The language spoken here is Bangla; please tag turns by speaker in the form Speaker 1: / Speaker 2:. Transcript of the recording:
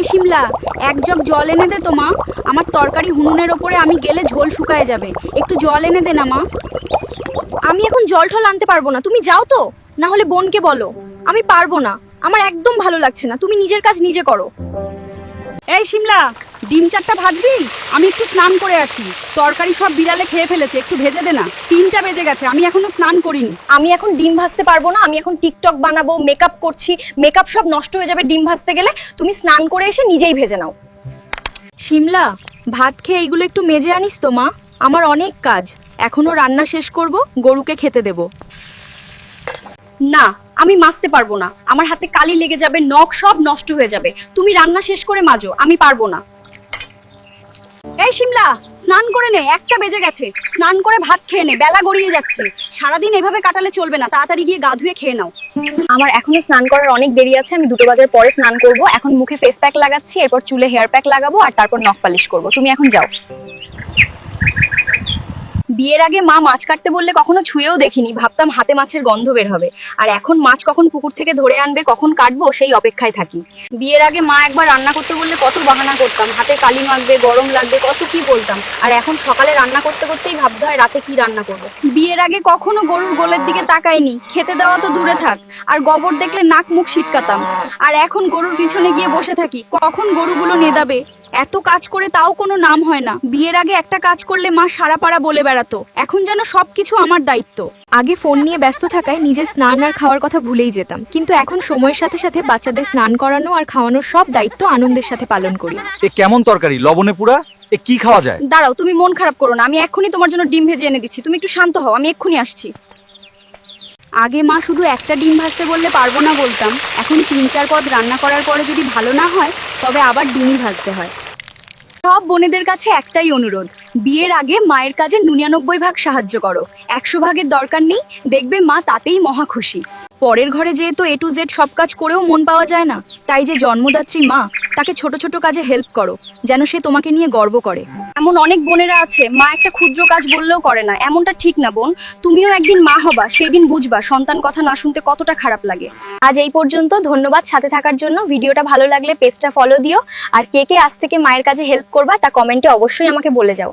Speaker 1: এই শিমলা, এক জগ জল এনে দে তো মা। আমার তরকারি হুনুনের ওপরে আমি গেলে ঝোল শুকায় যাবে। একটু জল এনে দে না মা।
Speaker 2: আমি এখন জল ঠল আনতে পারবো না, তুমি যাও তো, না হলে বোনকে বলো। আমি পারবো না, আমার একদম ভালো লাগছে না, তুমি নিজের কাজ নিজে করো।
Speaker 1: এই শিমলা, ডিম চারটা ভাজবি? আমি একটু স্নান করে আসি। তরকারি সব বিড়ালে খেয়ে ফেলেছে, একটু ভেজে দে না। 3টা বেজে গেছে, আমি এখনো স্নান করিনি।
Speaker 2: আমি এখন ডিম ভাজতে পারবো না, আমি এখন টিকটক বানাবো, মেকআপ করছি, মেকআপ সব নষ্ট হয়ে যাবে ডিম ভাজতে গেলে। তুমি স্নান করে এসে নিজেই ভেজে নাও।
Speaker 1: শিমলা, ভাত খেয়ে এইগুলো একটু মেজে আনিস তো মা। আমার অনেক কাজ, এখনো রান্না শেষ করব, গরুকে খেতে দেব।
Speaker 2: না, আমি মাজতে পারবো না, আমার হাতে কালি লেগে যাবে, নখ সব নষ্ট হয়ে যাবে। তুমি রান্না শেষ করে মাজো, আমি পারবো না।
Speaker 1: এই শিমলা, স্নান করে নে, 1টা বেজে গেছে। স্নান করে ভাত খেয়ে নে, বেলা গড়িয়ে যাচ্ছে। সারাদিন এভাবে কাটালে চলবে না, তাড়াতাড়ি গিয়ে গা ধুয়ে খেয়ে নাও।
Speaker 2: আমার এখনো স্নান করার অনেক দেরি আছে, আমি 2টো বাজার পরে স্নান করব। এখন মুখে ফেস প্যাক লাগাচ্ছি, এরপর চুলে হেয়ার প্যাক লাগাবো, আর তারপর নখ পালিশ করব। তুমি এখন যাও। বিয়ের আগে মা মাছ কাটতে বললে কখনো ছুঁয়েও দেখিনি, ভাবতাম হাতে মাছের গন্ধ বের হবে। আর এখন মাছ কখন পুকুর থেকে ধরে আনবে, কখন কাটবো সেই অপেক্ষায় থাকি। বিয়ের আগে মা একবার রান্না করতে বললে কত বাহানা করতাম, হাতে কালি মাখবে, গরম লাগবে, কত কি বলতাম। আর এখন সকালে রান্না করতে করতেই ভাবতে হয় রাতে কি রান্না করবো।
Speaker 1: বিয়ের আগে কখনো গরুর গোলের দিকে তাকাইনি, খেতে দেওয়া তো দূরে থাক, আর গোবর দেখলে নাক মুখ ছিটকাতাম। আর এখন গরুর পিছনে গিয়ে বসে থাকি, কখন গরুগুলো নেদাবে। এত কাজ করে তাও কোনো নাম হয় না। বিয়ের আগে একটা কাজ করলে মা সারা পাড়া বলে বেড়াতো, এখন যেন সবকিছু আমার দায়িত্ব।
Speaker 3: আগে ফোন নিয়ে ব্যস্ত থাকায় নিজের স্নান আর খাওয়ার কথা ভুলেই যেতাম, কিন্তু এখন সময়ের সাথে সাথে বাচ্চাদের স্নান করানো আর খাওয়ানোর সব দায়িত্ব আনন্দের সাথে পালন করি।
Speaker 4: এ কেমন তরকারি, লবণে পুরা? এ কি খাওয়া যায়?
Speaker 1: দাঁড়াও, তুমি মন খারাপ করো না, আমি এক্ষুনি তোমার জন্য ডিম ভেজে এনে দিচ্ছি। তুমি একটু শান্ত হও, আমি এক্ষুনি আসছি। আগে মা শুধু একটা ডিম ভাজতে বললে পারবো না বলতাম, এখন 3-4 পদ রান্না করার পরে যদি ভালো না হয় তবে আবার ডিমই ভাজতে হয়। সব বোনেদের কাছে একটাই অনুরোধ, বিয়ের আগে মায়ের কাজে 99 ভাগ সাহায্য করো। 100 ভাগের দরকার নেই, দেখবে মা তাতেই মহা খুশি। পরের ঘরে যেহেতু A to Z সব কাজ করেও মন পাওয়া যায় না, তাই যে জন্মদাত্রী মা, তাকে ছোট ছোট কাজে হেল্প করো, যেন সে তোমাকে নিয়ে গর্ব করে।
Speaker 2: এমন অনেক বোনেরা আছে মা একটা ক্ষুদ্র কাজ বললেও করে না, এমনটা ঠিক না বোন। তুমিও একদিন মা হবা, সেই দিন বুঝবা সন্তান কথা না শুনতে কতটা খারাপ লাগে। আজ এই পর্যন্ত, ধন্যবাদ সাথে থাকার জন্য। ভিডিওটা ভালো লাগলে পেজটা ফলো দিও, আর কে কে আজ থেকে মায়ের কাজে হেল্প করবা তা কমেন্টে অবশ্যই আমাকে বলে যাও।